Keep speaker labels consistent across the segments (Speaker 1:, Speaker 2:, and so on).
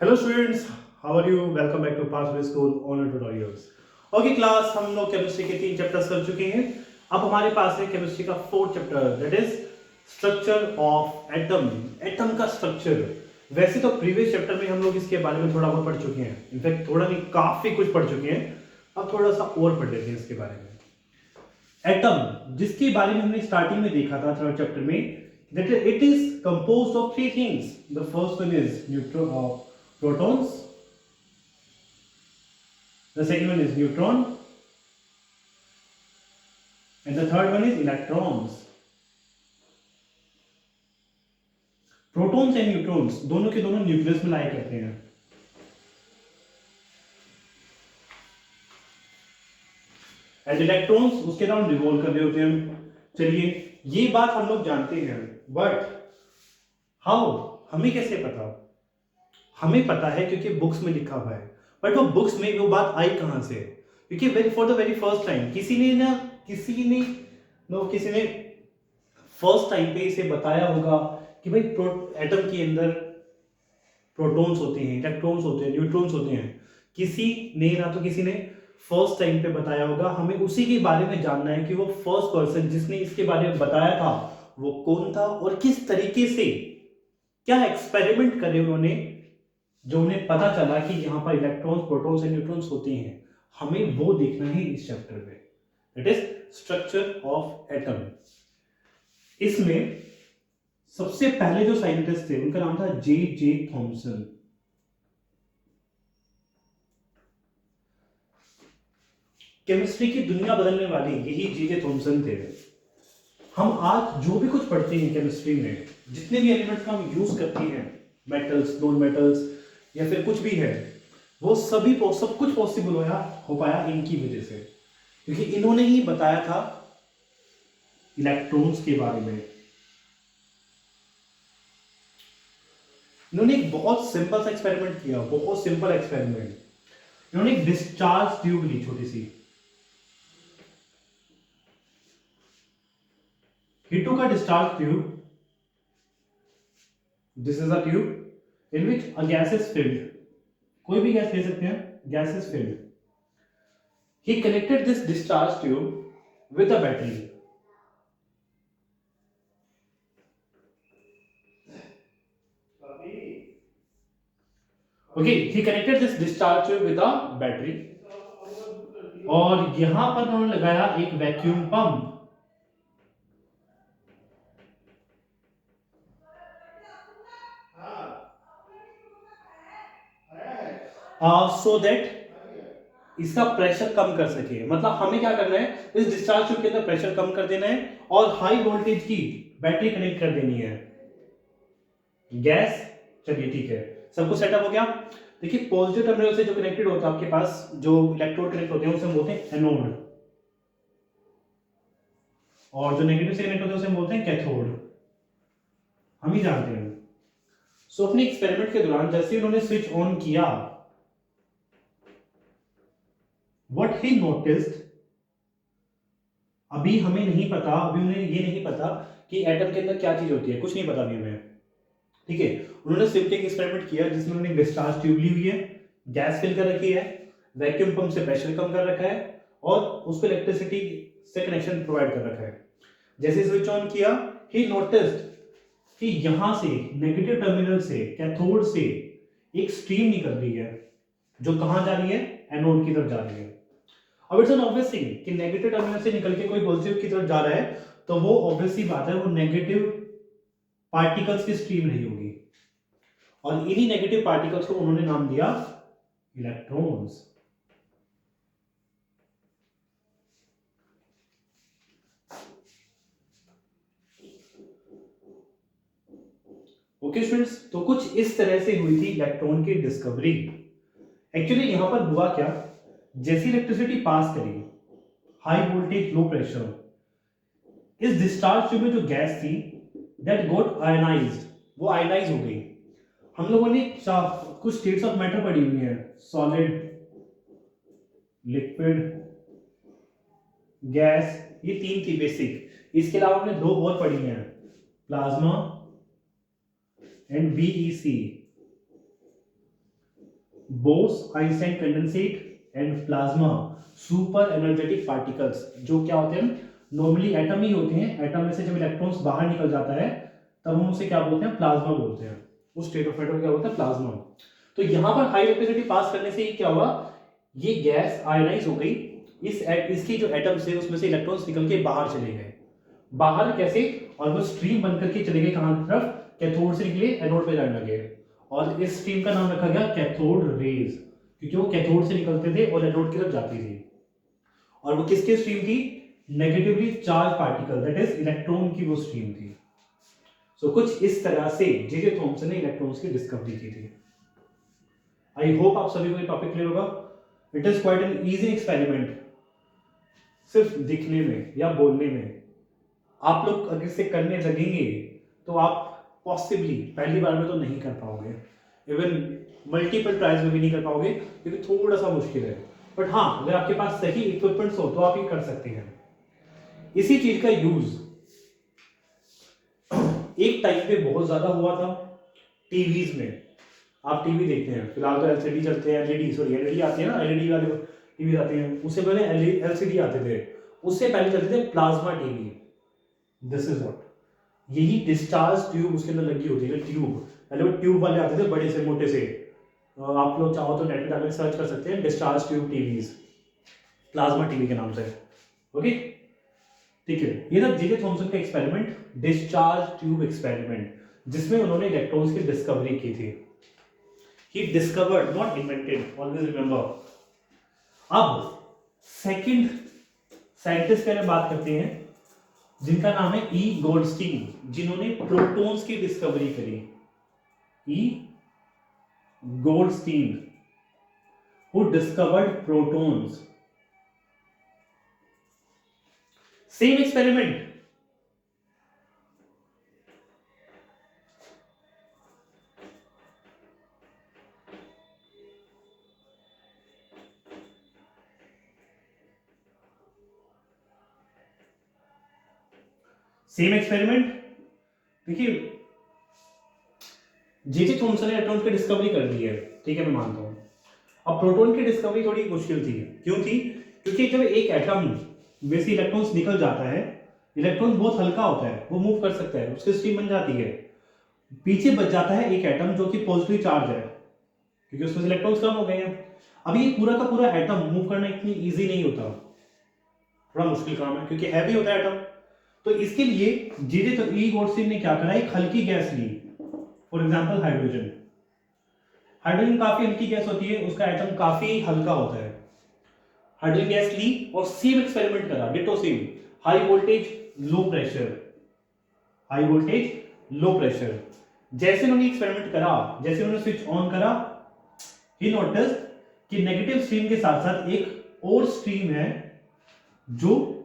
Speaker 1: Hello students, how are you? Welcome back to Pathway school online tutorials. Okay class, हम लोग chemistry के 3 chapters कर चुके हैं। अब हमारे पास है केमिस्ट्री का 4th chapter, that is structure of atom. Atom का स्ट्रक्चर। वैसे तो प्रीवियस चैप्टर में हम लोग इसके बारे में थोड़ा बहुत पढ़ चुके हैं, इनफैक्ट थोड़ा नहीं काफी कुछ पढ़ चुके हैं। अब थोड़ा सा और पढ़ लेते हैं इसके बारे में। एटम, जिसके बारे में हमने स्टार्टिंग में देखा था 3rd चैप्टर में, that it is composed of 3 things. The first one is protons, the second one is neutron, and the third one is electrons. Protons and neutrons दोनों के दोनों न्यूक्लियस में लाया करते हैं। एंड इलेक्ट्रॉन्स उसके अराउंड रिवॉल्व कर रहे होते हैं। चलिए, ये बात हम लोग जानते हैं, बट हाउ, हमें कैसे पता? हमें पता है क्योंकि बुक्स में लिखा हुआ है, बट वो बुक्स में वो बात आई कहां से? क्योंकि for the very first time किसी ने फर्स्ट टाइम पे इसे बताया होगा कि भाई एटम के अंदर प्रोटॉन्स होते हैं, इलेक्ट्रॉन्स होते हैं, न्यूट्रॉन्स होते हैं। किसी ने फर्स्ट टाइम पे बताया होगा। हमें उसी के बारे में जानना है कि वो फर्स्ट पर्सन जिसने इसके बारे में बताया था वो कौन था और किस तरीके से, क्या एक्सपेरिमेंट करे उन्होंने, जो उन्हें पता चला कि यहां पर इलेक्ट्रॉन्स, प्रोटॉन्स एंड न्यूट्रॉन्स होते हैं। हमें वो देखना है इस चैप्टर में। It is structure of atom. इसमें सबसे पहले जो साइंटिस्ट थे उनका नाम था जे जे थॉमसन। केमिस्ट्री की दुनिया बदलने वाले यही जे जे थॉमसन थे। हम आज जो भी कुछ पढ़ते हैं केमिस्ट्री में, जितने भी एलिमेंट्स का हम यूज करते हैं, मेटल्स, नॉन मेटल्स या फिर कुछ भी है, वो सब कुछ पॉसिबल हो पाया इनकी वजह से, क्योंकि इन्होंने ही बताया था इलेक्ट्रॉन्स के बारे में। इन्होंने एक बहुत सिंपल सा एक्सपेरिमेंट किया, बहुत सिंपल एक्सपेरिमेंट। इन्होंने एक डिस्चार्ज ट्यूब ली, छोटी सी। He took a discharge tube. This is a tube in which a gas is filled. कोई भी गैस ले सकते हैं, gas is filled. He connected this discharge tube with a battery. Okay, he connected this discharge tube with a battery. और यहां पर उन्होंने लगाया एक वैक्यूम पंप। सो दैट इसका प्रेशर कम कर सके। मतलब हमें क्या करना है, इस डिस्चार्ज ट्यूब के अंदर प्रेशर कम कर देना है और हाई वोल्टेज की बैटरी कनेक्ट कर देनी है। गैस, चलिए ठीक है, सब कुछ सेटअप हो गया। देखिए, पॉजिटिव टर्मिनल से जो कनेक्टेड होता है आपके पास, जो इलेक्ट्रोड कनेक्ट होते हैं उसे हम बोलते हैं एनोड, और जो नेगेटिव से कनेक्ट होते हैं उसे हम बोलते हैं कैथोड। हम ही जानते हैं। सो अपने एक्सपेरिमेंट के दौरान जैसे उन्होंने स्विच ऑन किया, व्हाट ही नोटिस्ड, अभी हमें नहीं पता, अभी उन्हें ये नहीं पता कि एटम के अंदर क्या चीज होती है, कुछ नहीं पता अभी हमें। ठीक है, उन्होंने सिंपली एक एक्सपेरिमेंट किया जिसमें उन्होंने डिस्चार्ज ट्यूब ली हुई है, गैस फिल कर रखी है, वैक्यूम पंप से प्रेशर कम कर रखा है और उसको इलेक्ट्रिसिटी से कनेक्शन प्रोवाइड कर रखा है। जैसे स्विच ऑन किया, ही नोटिस्ड कि यहां से नेगेटिव टर्मिनल से, कैथोड से एक स्ट्रीम निकल रही है, जो कहां जा रही है, एनोड की तरफ जा रही है। अब इट्स एन ऑब्वियस थिंग कि नेगेटिव टर्मिनल से निकल के कोई पॉजिटिव की तरफ जा रहा है, तो वो ऑब्वियस सी बात है, वो नेगेटिव पार्टिकल्स की स्ट्रीम नहीं होगी। और इन्हीं नेगेटिव पार्टिकल्स को उन्होंने नाम दिया इलेक्ट्रॉन्स। ओके स्टूडेंट्स, तो कुछ इस तरह से हुई थी इलेक्ट्रॉन की डिस्कवरी। एक्चुअली यहां पर हुआ क्या, जैसी इलेक्ट्रिसिटी पास करी, हाई वोल्टेज लो प्रेशर, इस डिस्चार्ज ट्यूब में जो गैस थी दैट गॉट आयनाइज्ड, वो आयनाइज हो गई। हम लोगों ने कुछ स्टेट्स ऑफ मैटर पढ़ी हुई है, सॉलिड, लिक्विड, गैस, ये 3 थी बेसिक। इसके अलावा हमने 2 और पढ़ी हैं, plasma and BEC. Bose Einstein condensate and plasma super energetic particles, जो क्या होते हैं, नॉर्मली एटम ही होते हैं। एटम में से जब इलेक्ट्रॉन्स बाहर निकल जाता है तब हम उसे क्या बोलते हैं, प्लाज्मा बोलते हैं। उस स्टेट ऑफ मैटर क्या होता है, प्लाज्मा। तो यहां पर हाई इलेक्ट्रिसिटी पास करने से ही क्या हुआ, ये गैस आयोनाइज हो गई। इसकी जो एटम्स है उसमें से इलेक्ट्रॉन्स निकल के बाहर चले गए। बाहर कैसे, और वो स्ट्रीम बन करके चले गए कहां की तरफ, कैथोड से निकले एनोड पे जाने लगे, और इस स्ट्रीम का नाम रखा गया कैथोड रेज, क्योंकि वो कैथोड से निकलते थे और एनोड की तरफ जाती थी। और वो किसकी स्ट्रीम थी, negatively charge particle, that is electron की वो स्ट्रीम थी। सो कुछ इस तरह से जे थॉमसन ने इलेक्ट्रॉन्स की डिस्कवरी की थी। आई होप आप सभी को ये टॉपिक क्लियर होगा। It is quite an easy experiment. सिर्फ दिखने में या बोलने में, आप लोग अगर इसे करने लगेंगे तो आप पॉसिबली पहली बार में तो नहीं कर पाओगे, इवन मल्टीपल ट्रायल्स में भी नहीं कर पाओगे, क्योंकि थोड़ा सा मुश्किल है। बट हाँ, अगर आपके पास सही इक्विपमेंट्स हो तो आप ये कर सकते हैं। इसी चीज का यूज एक टाइम पे बहुत ज्यादा हुआ था टीवीज में। आप टीवी देखते हैं, फिलहाल तो एलसीडी चलते हैं, एलईडी आते हैं ना, एलईडी वाले टीवी आते हैं। उससे पहले एलसीडी आते थे, उससे पहले चलते थे plasma TV. This is what, यही डिस्चार्ज ट्यूब उसके अंदर लगी होती है, ट्यूब। पहले वो ट्यूब वाले आते थे बड़े से मोटे से, आप लोग चाहो तो नेट पे जाकर सर्च कर सकते हैं, discharge tube TVs, plasma TV के नाम से। ओके, ठीक है। ये था जे थॉमसन का एक्सपेरिमेंट, डिस्चार्ज ट्यूब एक्सपेरिमेंट, जिसमें उन्होंने इलेक्ट्रॉन्स की डिस्कवरी की थी। He discovered, not invented, always remember. अब सेकंड साइंटिस्ट के बारे में बात करते हैं, जिनका नाम है ई गोल्डस्टीन, जिन्होंने प्रोटॉन्स की डिस्कवरी करी। ई Goldstein, who discovered protons. Same experiment. Same experiment. देखिए, जे थॉमसन ने इलेक्ट्रॉन की डिस्कवरी कर दी है, ठीक है, मैं मानता हूं। अब प्रोटॉन की डिस्कवरी थोड़ी मुश्किल थी। क्यों थी? क्योंकि जब एक एटम में से इलेक्ट्रॉन्स निकल जाता है, इलेक्ट्रॉन बहुत हल्का होता है, वो मूव कर सकता है, उसकी स्ट्रीम बन जाती है। पीछे बच जाता है एक एटम जो कि पॉजिटिव चार्ज है, क्योंकि उसमें इलेक्ट्रॉन्स कम हो गए हैं। अब ये पूरा का पूरा एटम मूव करना इतनी इजी नहीं होता, थोड़ा मुश्किल काम है, क्योंकि हैवी होता है एटम। तो इसके लिए ई गोल्डस्टीन ने क्या करा, एक हल्की गैस ली, फॉर एग्जांपल हाइड्रोजन। हाइड्रोजन काफी हल्की गैस होती है, उसका एटम काफी हल्का होता है। हाइड्रोजन गैस ली और सेम एक्सपेरिमेंट करा, ditto same, high voltage low pressure, high voltage low pressure. जैसे उन्होंने एक्सपेरिमेंट करा, जैसे उन्होंने स्विच ऑन करा, ही नोटिस कि नेगेटिव स्ट्रीम के साथ साथ एक और स्ट्रीम है जो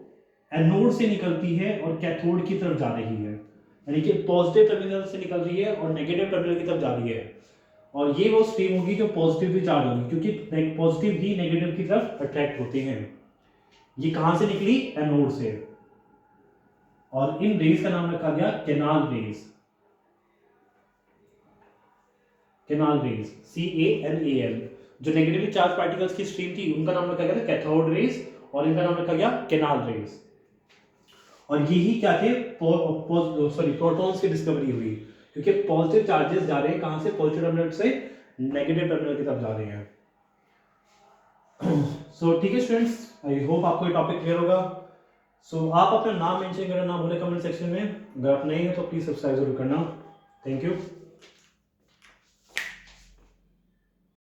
Speaker 1: एनोड से निकलती है और कैथोड की तरफ जा रही है, यानी कि पॉजिटिव टर्मिनल से निकल रही है और नेगेटिव टर्मिनल की तरफ जा रही है। और ये वो स्ट्रीम होगी जो पॉजिटिवली चार्ज होगी, क्योंकि पॉजिटिव ही नेगेटिव की तरफ अट्रैक्ट होते हैं। ये कहां से निकली? एनोड से। और इन रेज का नाम रखा गया canal raise, canal raise, CANAL। जो नेगेटिवली चार्ज पार्टिकल्स की स्ट्रीम थी उनका नाम रखा गया था कैथोड रेज, और इनका नाम रखा गया कैनाल रेज। और यही क्या थे, प्रोटॉन्स की डिस्कवरी हुई, क्योंकि पॉजिटिव चार्जेस जा रहे हैं कहां से? पॉजिटिव टर्मिनल से नेगेटिव टर्मिनल की तरफ जा रहे हैं। सो ठीक है स्टूडेंट्स, आई होप आपको ये टॉपिक क्लियर होगा। सो आप अपना नाम मेंशन करना ना भूलें कमेंट सेक्शन में। अगर आप नए हैं तो प्लीज सब्सक्राइब जरूर करना। Thank you.